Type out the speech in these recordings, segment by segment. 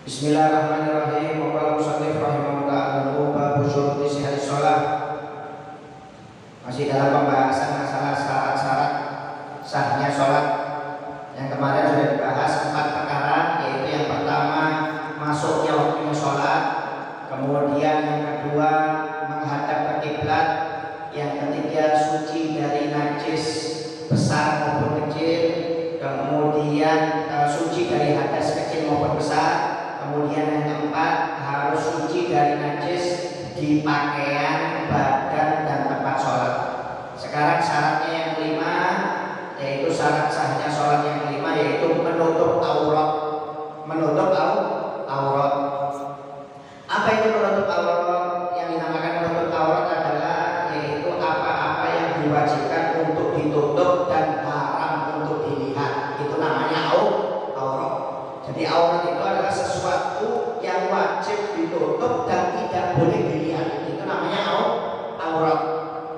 Bismillahirrahmanirrahim. Wa qala musannif rahimahullah annahu babu syuruti sihhatis shalah. Masih dalam pembahasan masalah syarat-syarat sahnya sholat. Yang kemarin sudah dibahas 4 perkara, yaitu yang pertama masuknya waktunya sholat, kemudian yang kedua menghadap ke kiblat, yang ketiga suci dari najis besar maupun kecil, kemudian suci dari hadas kecil maupun besar, kemudian yang keempat harus suci dari najis di pakaian, badan, dan tempat sholat. Sekarang syaratnya yang kelima, yaitu syarat sahnya sholat yang kelima, yaitu menutup aurat. Menutup aurat. Apa itu menutup aurat? Yang dinamakan menutup aurat adalah yaitu apa-apa yang diwajibkan untuk ditutup dan haram untuk dilihat. Itu namanya aurat. Jadi aurat itu adalah sesuatu yang wajib ditutup dan tidak boleh dilihat. Itu namanya aurat.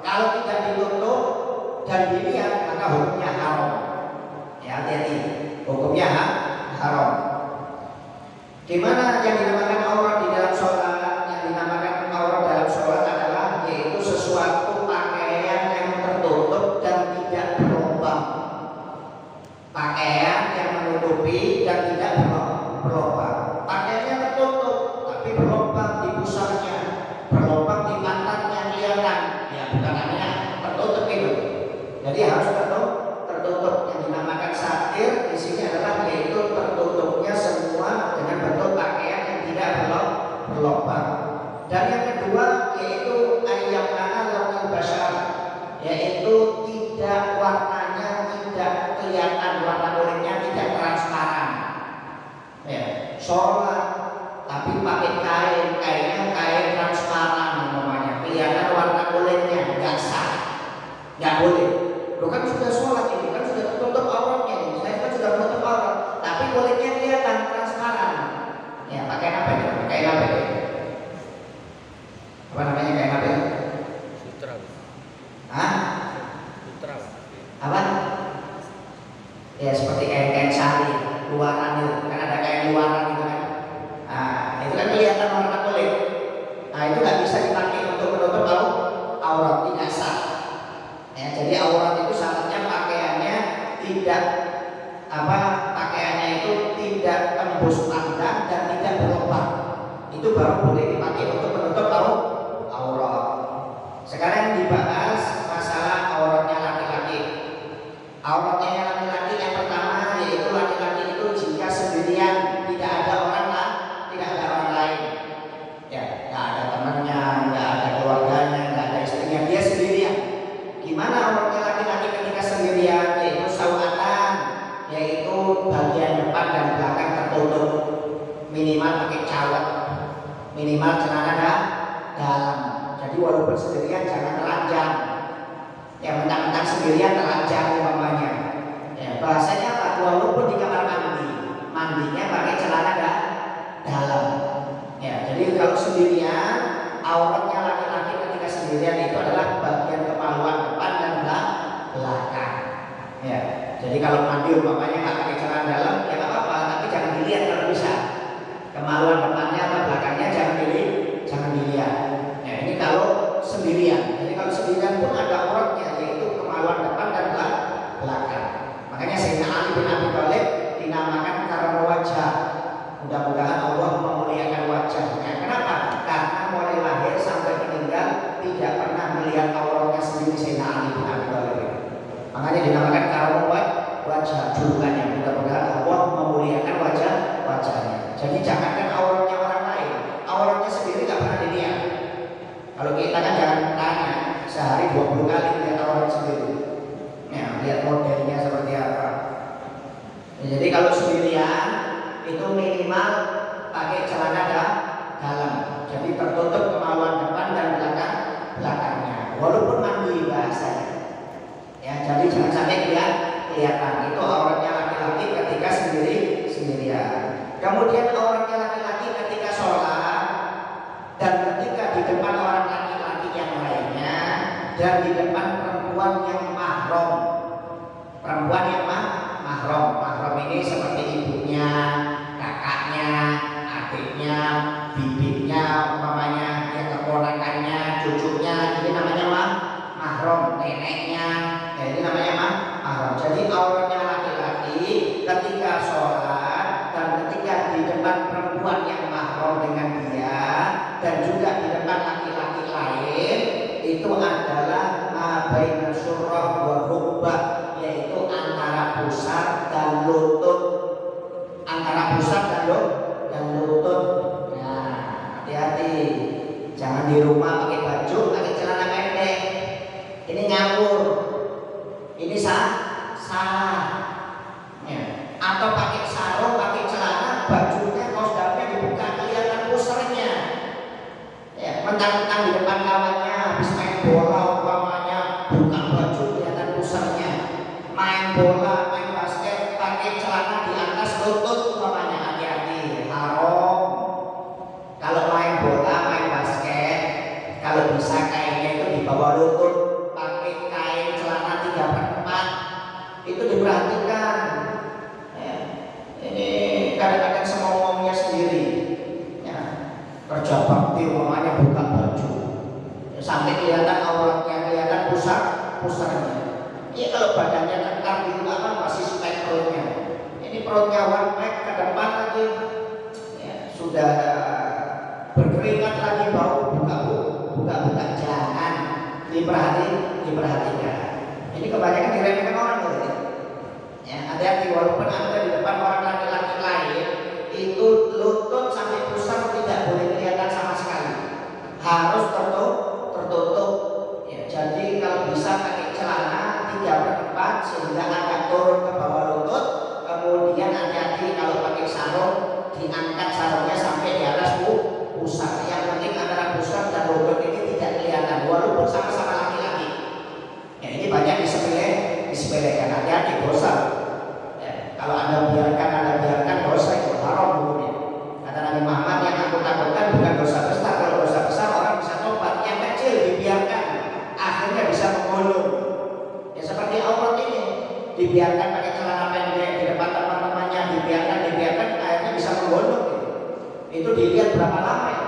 Kalau tidak ditutup dan dilihat maka hukumnya haram. Ya, hati-hati. Hukumnya haram. Gimana yang dinamakan aurat di dalam sholat? Yang dinamakan aurat dalam sholat adalah yaitu sesuatu pakaian yang tertutup dan tidak berlubang. Pakaian yang menutupi dan tidak berlubang. Pakaiannya tertutup tapi berlubang di pusarnya, berlubang di pantatnya kelihatan. Ya, bukan namanya tertutup itu. Jadi harus tertutup. Yang dinamakan satir di sini adalah yaitu tertutupnya semua dengan bentuk pakaian yang tidak berlubang. Dan yang kedua yaitu ayyamana launul bashar, yaitu tidak warnanya tidak kelihatan, warna kulitnya tidak transparan. Ya, sholat tapi pakai kainnya kain transparan namanya, kelihatan warna kulitnya, nggak sah, nggak boleh. Lo kan sudah sholat ini, kan sudah tertutup auratnya ini, saya kan sudah menutup aurat, tapi kulitnya kelihatan transparan. Ya, pakai apa itu? Kain apa itu? Apa namanya kain apa itu? Sutra. Hah? Sutra. Apa? Ya, seperti kain-kain sari, luaran itu, kan ada kain luaran gitu kan. Nah, itu kan kelihatan warna kulit. Nah, itu nggak bisa dipakai untuk menutup aurat, tidak sah. Ya, jadi aurat itu syaratnya pakaiannya tidak pakaiannya itu tidak tembus pandang dan tidak berlubang. Itu baru boleh dipakai untuk menutup aurat. Sekarang dibahas masalah auratnya laki-laki. Auratnya laki-laki yang pertama yaitu laki-laki itu jika sendirian, tidak ada orang lain. Ya, nggak ada temannya, nggak ada keluarganya, nggak ada istrinya, dia sendirian. Gimana auratnya laki-laki ketika sendirian? Yaitu sawatan, yaitu bagian depan dan belakang tertutup, minimal pakai cawat, minimal celana dalam. Jadi walaupun sendirian jangan telanjang. Ya, mentang-mentang sendirian telanjang umpamanya. Ya, bahasanya apa? Walaupun di kamar mandi, mandinya pakai celana dalam. Ya, jadi kalau sendirian, auratnya laki-laki ketika sendirian itu adalah bagian kemaluan depan dan belakang. Ya, jadi kalau mandi umpamanya nggak pakai celana dalam, ya nggak apa-apa, tapi jangan dilihat kalau bisa. Kemaluan depannya atau belakangnya jangan dilihat. Ya, ini kalau sendirian. Jadi kalau sendirian pun ada auratnya, yaitu kemaluan depan dan belakang. Makanya Sayyidina Ali bin Abi Thalib dinamakan karena wajah. Mudah-mudahan Allah memuliakan wajahnya. Kenapa? Karena mulai lahir sampai meninggal tidak pernah melihat auratnya sendiri Sayyidina Ali bin Abi Thalib. Makanya dinamakan karena wajah julukannya. Mudah-mudahan Allah memuliakan wajahnya. Jadi jangankan auratnya orang lain, auratnya sendiri nggak pernah dilihat. Kalau kita kan jangan tanya sehari 20 kali lihat aurat sendiri. Ya, lihat modelnya seperti apa. Ya, jadi kalau sendirian itu minimal pakai celana dalam. Jadi tertutup kemaluan depan dan belakangnya. Walaupun mandi bahasanya. Ya, jadi jangan sampai kelihatan. Itu auratnya laki-laki ketika sendirian. Kemudian auratnya laki-laki ketika sholat dan ketika di depan orang laki-laki yang lainnya dan di depan perempuan yang mahram. Perempuan yang mahram ini seperti ibunya, kakaknya, baina surrah wa rukbah, yaitu antara pusar dan lutut. Antara pusar dan lutut. Nah, hati-hati. Jangan di rumah pakai baju, pakai celana pendek. Ini ngawur. Ini salah. Ya. Atau pakai sarung, pakai celana, bajunya kaos dalamnya dibuka kelihatan pusarnya. Ya, mentang-mentang di depan kawannya habis main bola umpamanya buka baju kelihatan pusarnya. Main bola, main basket pakai celana di atas lutut umpamanya, hati-hati, haram. Kalau main bola, main basket, kalau bisa kainnya itu di bawah lutut, pakai kain celana 3/4, itu diperhatikan. Ya. Ini kadang-kadang semau-maunya sendiri. Ya. Kerja bakti umpamanya buka baju, ya, sampai kelihatan auratnya, kelihatan pusarnya. Iya, kalau badannya tengkar gitu apa masih spek perutnya. Ini perutnya one pack ke depan lagi, ya, sudah berkeringat lagi, bau buka jangan diperhatikan. Ini kebanyakan diremehkan orang gitu. Ya, hati-hati, walaupun Anda di depan orang laki-laki lain, itu lutut sampai pusar tidak boleh kelihatan sama sekali. Harus tertutup. Ya, jadi kalau bisa pakai celana 3/4 sehingga agak turun ke bawah lutut. Kemudian hati-hati kalau pakai sarung, diangkat sarungnya sampai di atas pusar. Yang penting antara pusar dan lutut ini tidak kelihatan walaupun sama-sama laki-laki. Ya, ini banyak disepelekan. Hati-hati, dosa. Ya, kalau Anda biarkan dosa, itu haram hukumnya. Kata Nabi Muhammad, yang aku takutkan bukan dosa besar. Kalau dosa besar orang bisa tobat, yang kecil dibiarkan akhirnya bisa menggulung. Ya, seperti aurat ini dibiarkan pakai celana pendek di depan teman-temannya, dibiarkan akhirnya bisa menggulung. Itu dilihat berapa lama ya?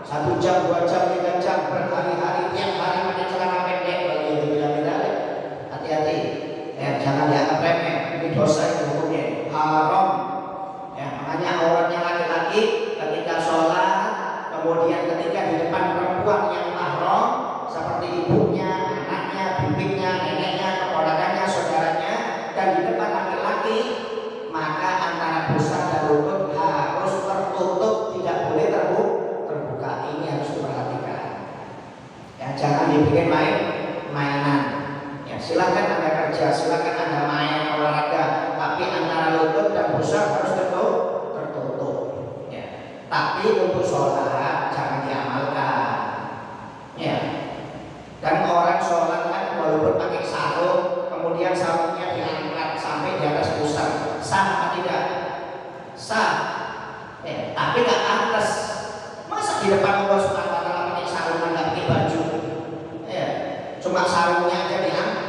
1 jam, 2 jam, 3 jam, berhari-hari, tiap hari pakai celana pendek. Hati-hati, ya, jangan dianggap remeh. Ini dosa, itu hukumnya haram. Ya, makanya auratnya laki-laki ketika sholat, kemudian ketika di depan perempuan yang mahram seperti ibunya, anaknya, bibinya, neneknya, keponakannya, saudaranya, dan di depan laki-laki, maka antara pusar dan lutut harus tertutup, tidak boleh terbuka. Ini harus diperhatikan. Ya, jangan dibikin mainan. Ya, silakan Anda kerja, silakan Anda main olahraga, tapi antara lutut dan pusar harus tertutup. Ya. Tapi untuk sholat jangan diamalkan. Ya. Dan orang sholat kan walaupun pakai sarung, kemudian sarungnya diangkat sampai di atas pusar, sah atau tidak? Sah. Ya. Tapi nggak pantas. Masa di depan Allah Subhanahu wa Ta'ala pakai sarung, nggak pakai baju? Ya. Cuma sarungnya aja diangkat.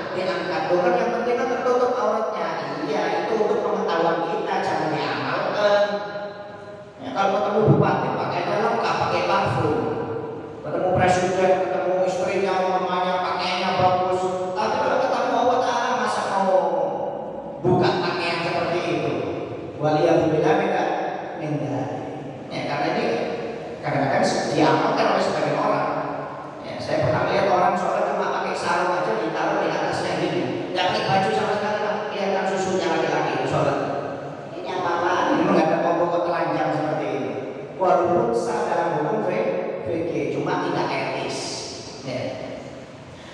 Bukan, yang penting kan tertutup auratnya. Iya, itu untuk pengetahuan kita, jangan diamalkan. Ya, kalau ketemu bupati pakainya lengkap, pakai parfum. Ketemu presiden, ketemu istrinya, mamanya pakaiannya bagus. Tapi kalau ketemu Allah Ta'ala, masa mau buka pakaian seperti itu? Waliyahulillah minta. Ya, karena ini kadang-kadang diamalkan oleh sebagian orang. Ya, saya pernah lihat orang sholat cuma pakai sarung aja ditaruh di atasnya gini, nggak pakai baju sama sekali, kelihatan susunya laki-laki itu sholat. Ini apa-apaan? Ini menghadap pokok telanjang seperti ini. Walaupun sah dalam hukum fikih, cuma tidak etis. Ya.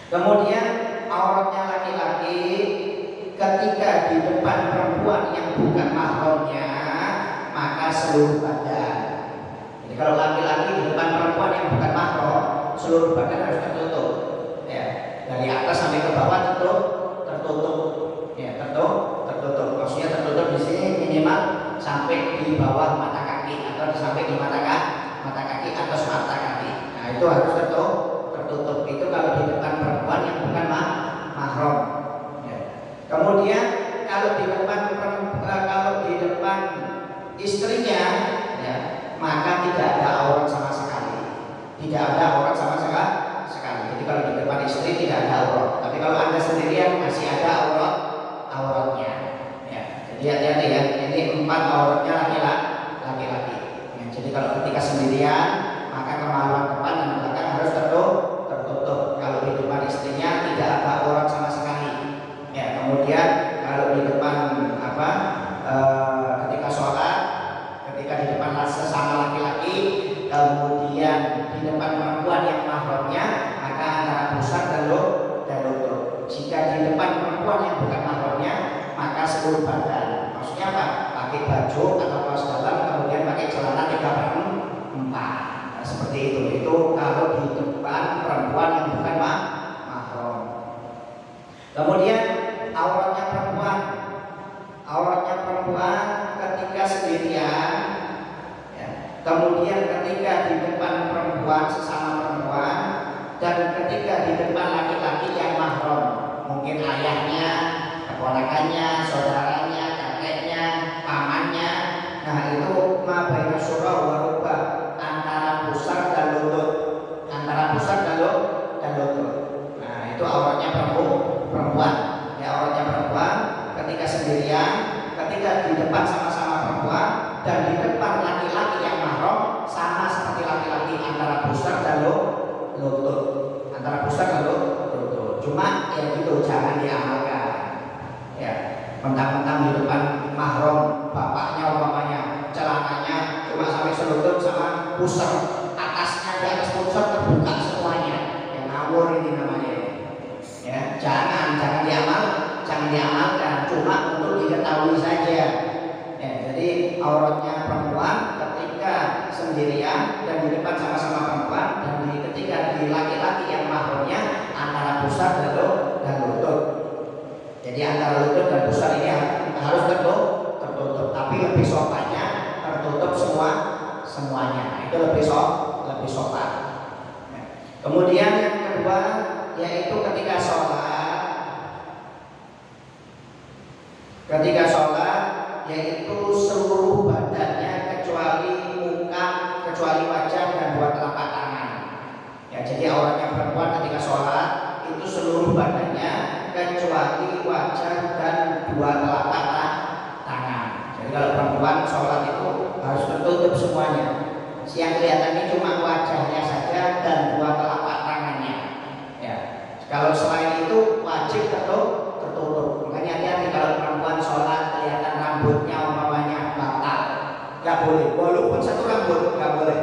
Kemudian auratnya laki-laki ketika di depan perempuan yang bukan mahramnya, maka seluruh badan. Jadi kalau laki-laki di depan perempuan yang bukan mahram, seluruh badan harus tertutup. Ya, dari atas sampai ke bawah tertutup. Ya, tertutup. Maksudnya tertutup di sini minimal sampai di bawah mata kaki atau sampai di mata kaki atas mata kaki. Nah, itu harus tertutup. Itu kalau di depan perempuan yang bukan mahram. Ya. Kemudian kalau di depan istrinya, ya, maka tidak ada aurat sama sekali. Tidak ada aurat sama sekali. Jadi kalau di depan istri tidak ada aurat. Tapi kalau Anda sendirian masih ada auratnya. Ya. Jadi hati-hati ya. Ini 4 auratnya laki-laki. Ya. Jadi kalau ketika sendirian, maka kemaluan depan dan belakang harus tertutup. Kalau di depan istrinya tidak ada seluruh badan. Maksudnya apa? Pakai baju atau kaos dalam, kemudian pakai celana 3/4. Nah, seperti itu. Itu kalau di depan perempuan yang bukan mahram. Kemudian auratnya perempuan ketika sendirian, ya. Kemudian ketika di depan perempuan, sesama perempuan, dan ketika di depan laki-laki yang mahram, mungkin ayahnya, keponakannya, saudaranya, kakeknya, pamannya. Nah, itu ma baina surah wa rukbah, antara pusar dan lutut. Antara pusar dan lutut. Nah, itu auratnya perempuan. Ya, auratnya perempuan ketika sendirian, ketika di depan sama-sama perempuan, dan di depan laki-laki yang mahram sama seperti laki-laki, antara pusar dan lutut. Antara pusar dan lutut. Cuma ya gitu, jangan diamalkan. Ya, mentang-mentang di depan mahram bapaknya umpamanya celananya cuma sampai selutut sama pusar, atasnya di atas pusar terbuka semuanya. Ya ngawur ini namanya. Ya, jangan diamalkan, cuma untuk diketahui saja. Ya, jadi auratnya perempuan ketika sendirian dan di depan sama-sama perempuan, dan ketika di laki-laki yang mahramnya antara pusar dan lutut. Jadi antara lutut dan pusar ini harus tertutup, tapi lebih sopannya tertutup semuanya. Itu lebih sopan. Ya. Kemudian yang kedua yaitu ketika sholat, yaitu seluruh badannya kecuali muka, kecuali wajah dan dua telapak tangan. Ya, jadi auratnya perempuan ketika sholat itu seluruh badannya kecuali wajah dan dua telapak tangan. Jadi kalau perempuan sholat itu harus tertutup semuanya. Yang kelihatan ini cuma wajahnya saja dan dua telapak tangannya. Ya, kalau selain itu wajib tertutup. Makanya hati-hati kalau perempuan sholat kelihatan rambutnya umpamanya batal, nggak boleh. Walaupun satu rambut nggak boleh.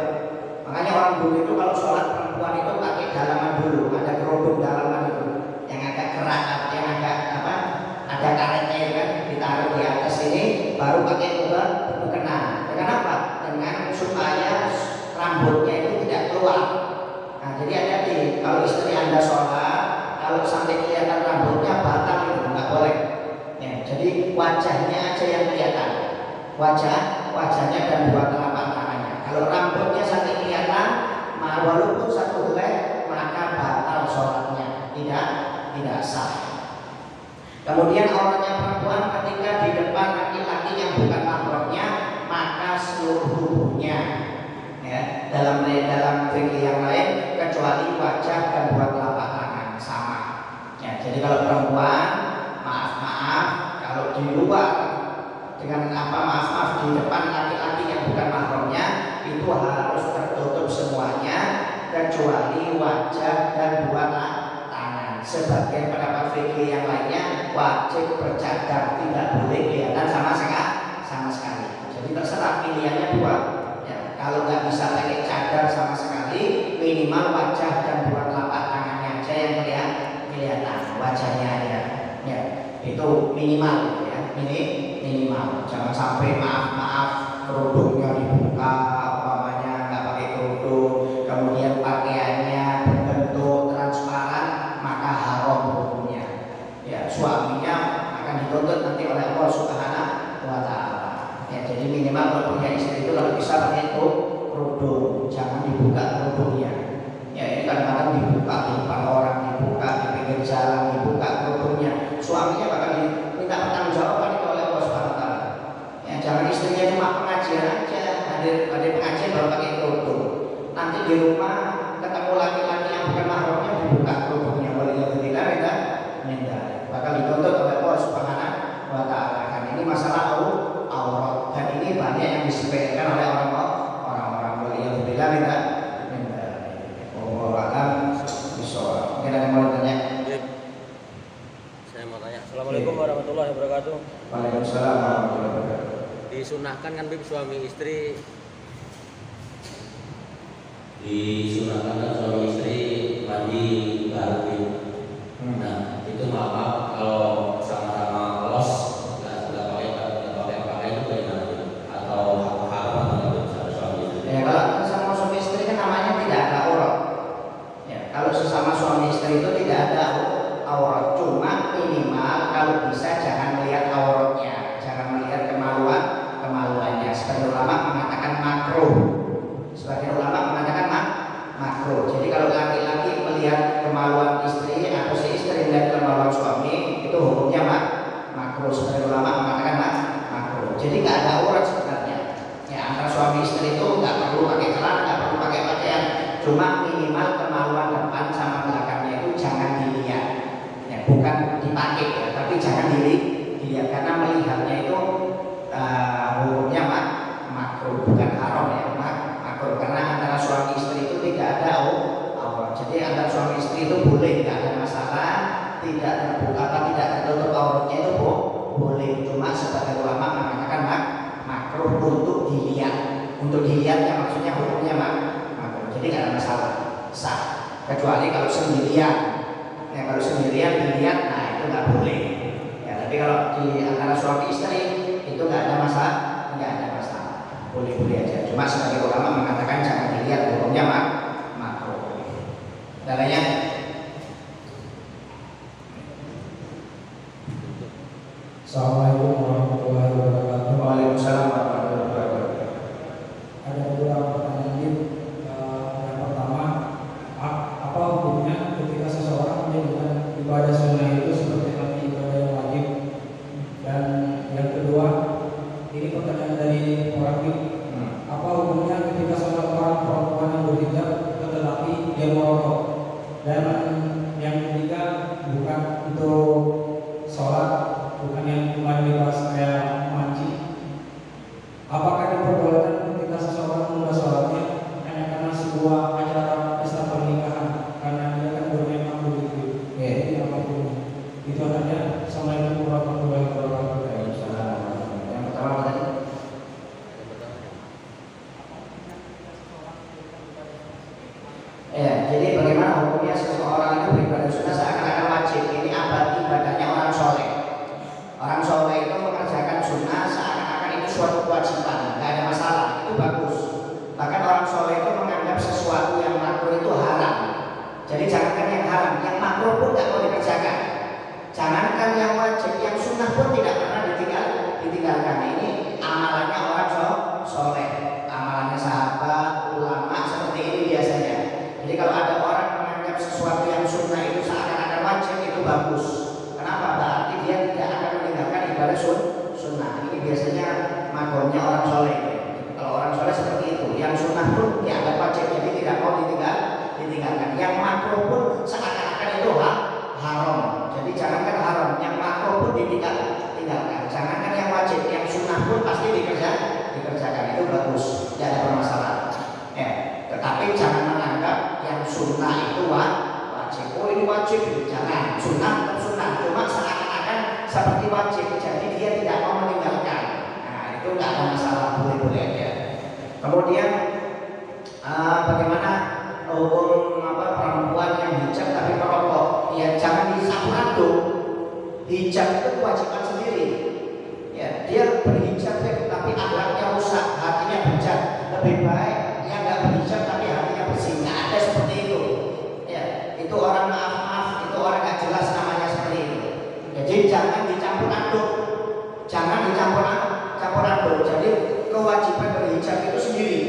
Makanya orang dulu itu kalau sholat perempuan itu pakai dalaman dulu, ada kerudung dalaman itu, yang agak kerat, yang agak ada karetnya itu kan, ditaruh di atas ini, baru pakai mukena. Dengan apa? Dengan supaya rambutnya itu tidak keluar. Nah, jadi hati-hati kalau istri Anda sholat, kalau sampai kelihatan rambutnya batal itu nggak boleh. Ya, jadi wajahnya aja yang kelihatan, wajahnya dan dua telapak tangannya. Kalau rambutnya sampai kelihatan, walaupun satu helai, maka batal sholatnya, tidak sah. Kemudian auratnya perempuan ketika di depan laki-laki yang bukan mahramnya, maka seluruh tubuhnya. Ya, dalam fikih yang lain kecuali wajah dan dua telapak tangan sama. Ya, jadi kalau perempuan, maaf, kalau di luar dengan maaf di depan laki-laki yang bukan mahramnya itu harus tertutup semuanya kecuali wajah dan dua tangan. Sebagian pendapat fikih yang lainnya wajib bercadar, tidak boleh kelihatan sama sekali. Jadi terserah, pilihannya dua. Kalau nggak bisa pakai cadar sama sekali, minimal wajah dan dua telapak tangannya aja yang kelihatan, wajahnya ya. Ya, itu minimal ya, minimal. Jangan sampai maaf kerudungnya dibuka, umpamanya nggak pakai kerudung, kemudian pakaiannya berbentuk transparan, maka haram hukumnya. Ya, suaminya akan dituntut nanti oleh Allah Subhanahu wa Ta'ala. Ya, jadi minimal kalau punya istri itu kalau bisa pakai kerudung, jangan dibuka kerudungnya. Ya, ini kadang-kadang dibuka di depan orang, dibuka di pinggir jalan, dibuka kerudungnya. Suaminya bakal diminta pertanggungjawaban itu oleh Allah Subhanahu wa Ta'ala. Ya, jangan istrinya cuma pengajian aja, hadir pengajian baru pakai kerudung. Nanti di rumah ketemu laki-laki yang bukan mahramnya dibuka kerudungnya, waliyadzubillah minta. Bakal dituntut oleh Allah Subhanahu wa Ta'ala. Karena ini masalah aurat, dan ini banyak yang disepelekan oleh orang-orang waliyadzubillah minta. Mungkin ada yang mau tanya? Saya mau tanya. Assalamualaikum warahmatullahi wabarakatuh. Waalaikumsalam warahmatullahi wabarakatuh. Disunahkan kan Bib suami istri? Disunahkan kan suami istri mandi bareng. Nah, itu maaf kalau sama-sama los cuma minimal kemaluan depan sama belakangnya itu jangan dilihat, ya, bukan dipakai ya, tapi jangan dilihat karena melihatnya itu hukumnya makruh, bukan haram ya, makruh karena antara suami istri itu tidak ada aurat. Jadi antara suami istri itu boleh, tidak ada masalah, tidak terbuka apa tidak tertutup auratnya itu boleh, cuma sebagai ulama mengatakan makruh untuk dilihat. Untuk dilihatnya maksudnya hukumnya makruh, jadi tidak ada masalah, sah. Kecuali kalau sendirian, ya kalau sendirian dilihat, nah itu nggak boleh. Ya, tapi kalau di antara suami istri itu nggak ada masalah, boleh-boleh aja. Cuma sebagai ulama mengatakan jangan dilihat, hukumnya makruh. Dalanya. Assalamualaikum warahmatullahi wabarakatuh. Waalaikumsalam warahmatullahi wabarakatuh. Ada beberapa pertanyaan. Yang pertama, apa hukumnya ketika seseorang menjadikan ibadah sunnah itu seperti halnya ibadah yang wajib? Dan yang kedua, ini pertanyaan dari orang ini. Apa hukumnya ketika seorang perempuan yang berhijab tetapi dia merokok? Dan yang ketiga, bukan untuk sholat, bukan yang cuma dibahas kayak mancing. Apakah diperbolehkan ketika seseorang menunda sholatnya hanya karena sebuah acara pesta pernikahan karena dia kan bermemang begitu? Jadi apapun itu adanya. Assalamualaikum warahmatullahi wabarakatuh. Yang pertama apa tadi? Ya, jadi bagaimana hukumnya seseorang itu beribadah sunnah seakan-akan wajib? Ini ibadahnya orang soleh. Orang soleh itu mengerjakan sunnah seakan-akan itu suatu kewajiban, nggak ada masalah, itu bagus. Bahkan orang soleh itu menganggap sesuatu yang makruh itu haram. Jadi jangankan yang haram, yang makruh pun nggak mau dikerjakan. Jangankan yang wajib, yang sunnah pun tidak pernah ditinggalkan. Ini amalannya orang soleh, amalannya sahabat, ulama seperti ini biasanya. Jadi kalau ada orang menganggap sesuatu yang sunnah itu seakan-akan wajib, itu bagus. Kenapa? Berarti dia tidak akan meninggalkan ibadah sunnah. Ini biasanya makomnya orang soleh. Kalau orang soleh seperti itu, yang sunnah pun dianggap wajib, jadi tidak mau ditinggalkan. Yang makruh pun seakan-akan itu haram. Jadi jangankan haram, yang makruh pun ditinggalkan. Jangankan yang wajib, yang sunnah pun pasti dikerjakan. Itu bagus, tidak ada permasalahan. Ya, tetapi jangan menganggap yang sunnah itu wajib. Oh ini wajib, jangan. Sunnah tetap sunnah, cuma seakan-akan seperti wajib, jadi dia tidak mau meninggalkan. Nah itu nggak ada masalah, boleh-boleh aja. Kemudian bagaimana hukum perempuan yang hijab tapi merokok? Ya jangan disampur aduk. Hijab itu kewajiban sendiri. Ya dia berhijab tapi akhlaknya rusak, hatinya bejat. Lebih baik yang nggak berhijab tapi hatinya bersih. Nggak ada seperti itu. Ya itu orang maaf, itu orang nggak jelas namanya seperti itu. Jadi jangan dicampur aduk. Jadi kewajiban berhijab itu sendiri.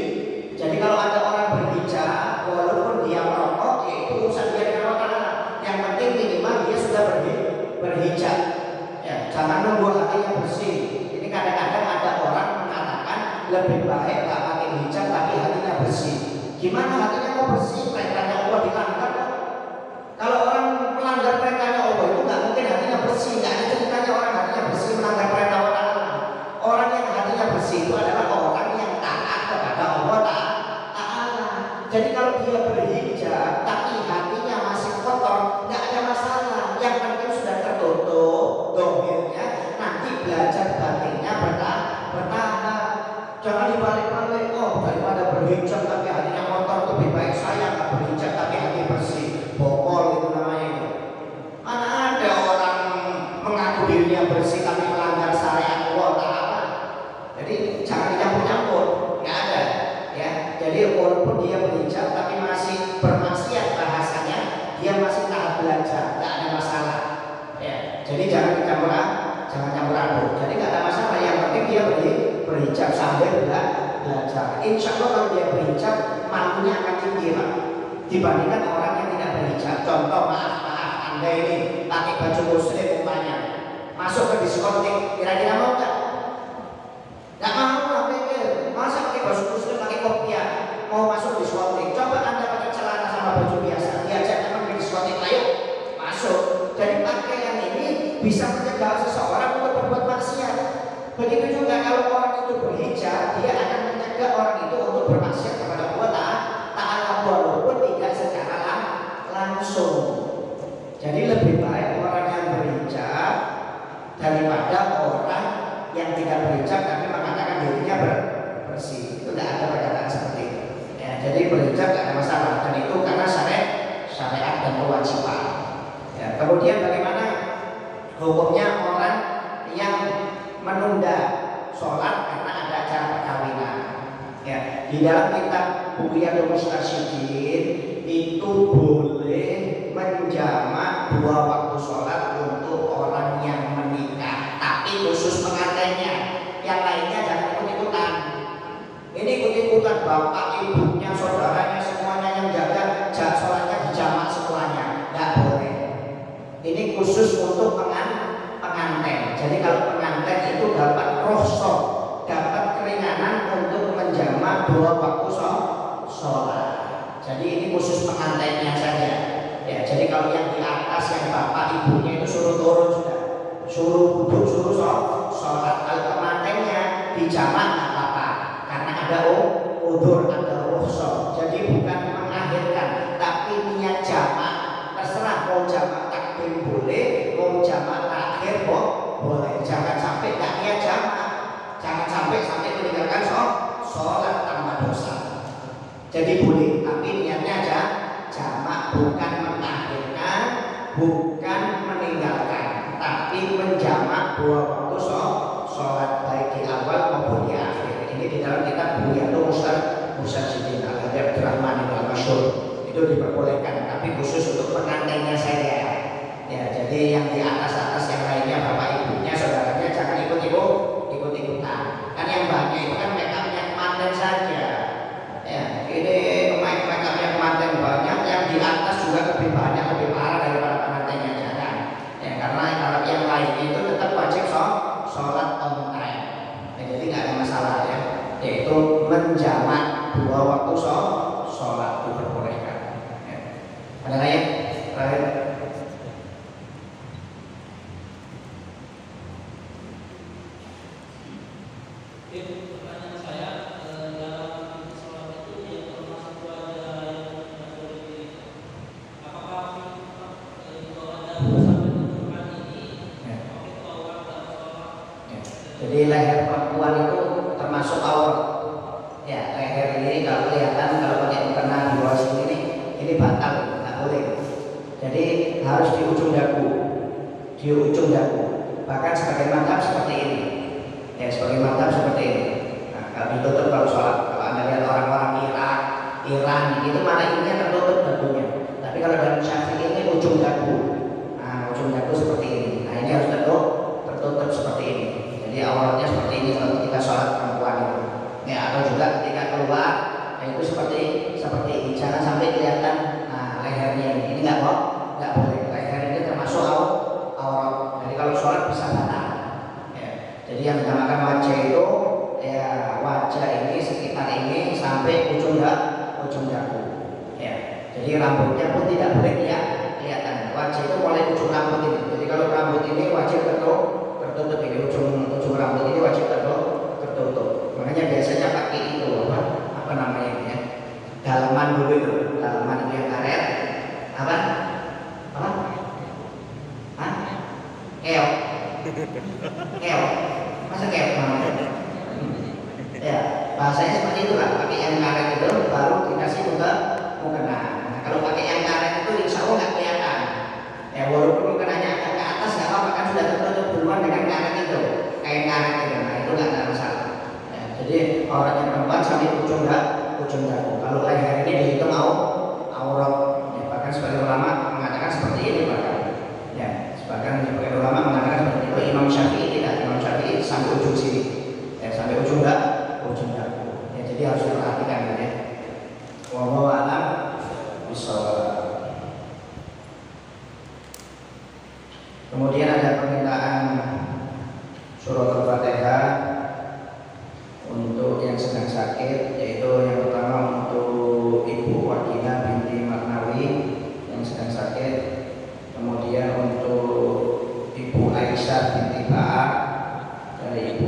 Jadi kalau ada orang berhijab walaupun dia merokok, ya itu urusan dia dengan Allah. Yang penting minimal dia sudah berhijab. Ya, jangan nunggu hatinya bersih. Ini kadang-kadang ada orang mengatakan lebih baik nggak pakai hijab tapi hatinya bersih. Gimana hatinya mau bersih? Perintahnya Allah dilanggar. Kalau orang melanggar perintahnya Allah itu nggak mungkin hatinya bersih. Nggak ada ceritanya orang hatinya bersih melanggar perintah Allah. Orang yang hatinya bersih itu adalah orang yang taat kepada Allah Ta'ala. Jadi kalau dia berhijab tapi hatinya masih kotor, nggak ada masalah. Yang penting sudah tertutup dohirnya, nanti belajar batinnya bertahap. Jangan dibalik-balik. Oh daripada berhijab tapi hatinya kotor lebih baik saya nggak berhijab tapi hati bersih. Bokol itu namanya itu. Mana ada orang mengaku dirinya bersih tapi melanggar syariat Allah Ta'ala. Jadi jangan dicampur-campur, nggak ada. Ya, jadi walaupun dia berhijab tapi masih bermaksiat bahasanya, dia masih tahap belajar, nggak ada masalah. Ya, jadi jangan campur aduk. Jadi nggak ada masalah. Yang penting dia berhijab sambil belajar. Insya Allah kalau dia berhijab, malunya akan tinggi Pak, dibandingkan orang yang tidak berhijab. Contoh maaf Anda ini pakai baju muslim umpamanya, masuk ke diskotik, kira-kira mau nggak? Nggak mau lah pikir. Masa pakai baju muslim pakai kopiah mau masuk diskotik? Coba Anda pakai bermaksiat kepada Allah Ta'ala walaupun tidak secara langsung. Jadi lebih baik orang yang berhijab daripada orang yang tidak berhijab tapi mengatakan dirinya bersih. Itu tidak ada perkataan seperti itu. Ya, jadi berhijab tidak ada masalah, dan itu karena syariat dan kewajiban. Ya, kemudian bagaimana hukumnya orang yang menunda sholat karena ada acara perkawinan? Ya, di dalam kitab Bughyatul Mustasyidin itu boleh menjamak 2 waktu sholat untuk orang yang menikah, tapi khusus pengantinnya. Yang lainnya jangan ikut-ikutan. Ini ikut-ikutan bapak, ibunya, saudaranya, semuanya yang jaga sholatnya dijamak semuanya, nggak boleh. Ini khusus untuk pengantin. Jadi kalau pengantin itu dapat rukhsah, dapat keringanan untuk menjamak 2 waktu sholat. Jadi ini khusus pengantinnya saja. Ya, jadi kalau yang di atas yang bapak ibunya itu suruh turun sudah, suruh duduk, suruh sholat. Kalau pengantinnya dijamak nggak apa-apa, karena ada udzur, ada rukhsah. Jadi bukan mengakhirkan, tapi niat jamak. Terserah mau jamak takbir boleh, mau jamak takhir boleh. Jangan sampai nggak niat jamak, jangan sampai meninggalkan sholat tanpa dosa. Jadi boleh, tapi niatnya aja jamak, bukan mengakhirkan, bukan meninggalkan, tapi menjamak 2 waktu sholat baik di awal maupun di akhir. Ini di dalam kitab Bughyatul Mustasyidin Al-Hadib Rahman Al-Masyhur itu diperbolehkan, tapi khusus untuk pengantinnya saja. Ya, jadi yang di atas yang lainnya bapak ibunya, saudaranya jangan ikut-ikutan. Kan yang banyak itu kan makeupnya pengantin saja. Ya, ini makeupnya pengantin banyak, yang di atas juga lebih banyak, lebih parah daripada pengantinnya, jangan. Ya, karena kalau yang lain itu tetap wajib sholat on time. Ya, jadi nggak ada masalah ya. Yaitu menjamak 2 waktu sholat diperbolehkan. Ya. Ada lagi? Terakhir. Pertanyaan saya, dalam sholat itu yang termasuk wajah yang majoriti, apakah itu ada sampai tunjukkan ini atau dalam sholat? Jadi leher perempuan itu termasuk aurat. Ya, leher ini kalau kelihatan, kalau pakai mukena di bawah sini ini batal, nggak boleh. Jadi harus di ujung dagu, Bahkan sebagai madzhab seperti ini. Ya, sebagai madzhab seperti ini. Nah, kalau ditutup kalau sholat, kalau anda lihat orang-orang Iran itu mana ininya tertutup dagunya. Tapi kalau dalam Syafi'i ini ujung dagu. Nah, ujung dagu seperti ini. Nah, ini harus tertutup seperti ini. Jadi awalnya seperti ini kalau kita sholat perempuan itu. Ya, atau juga ketika keluar, nah itu seperti ini. Jangan sampai kelihatan lehernya ini nggak boleh. Leher ini termasuk aurat. Jadi kalau sholat bisa batal. Ya. Jadi yang dinamakan wajah itu ya wajah ini sekitar ini sampai ujung dagu. Ya. Jadi rambutnya pun tidak boleh kelihatan. Wajah itu mulai ujung rambut ini. Jadi kalau rambut ini wajib tertutup ini, ujung rambut ini wajib tertutup. Makanya biasanya pakai itu apa namanya ini ya, dalaman dulu itu, dalaman yang karet apa? Keok, masa keok namanya? Ya, bahasanya seperti itu lah. Pakai yang karet itu baru dikasih mukena. Nah, kalau pakai yang karet itu insya Allah nggak kelihatan. Ya, walaupun mukenanya agak ke atas nggak apa-apa, kan sudah tertutup duluan dengan karet itu, kain karet itu. Nah, itu nggak ada masalah. Ya, jadi orang yang perempuan sampai ujung dagu. Kalau leher ini dihitung aurat. Ya, bahkan sebagian ulama mengatakan seperti ini bahkan. Ya, sebagian ulama mengatakan seperti itu. Imam Syafi'i tidak. Imam Syafi'i sampai ujung sini. Ya, sampai ujung dagu. Ya, jadi harus diperhatikan ya. Wallahu a'lam bishawab. Kemudian ada permintaan surah Al-Fatihah untuk yang sedang sakit, yaitu yang pertama untuk Ibu Wakina binti Maknawi yang sedang sakit, kemudian untuk Ibu Aisyah binti Ba'ar dari Ibu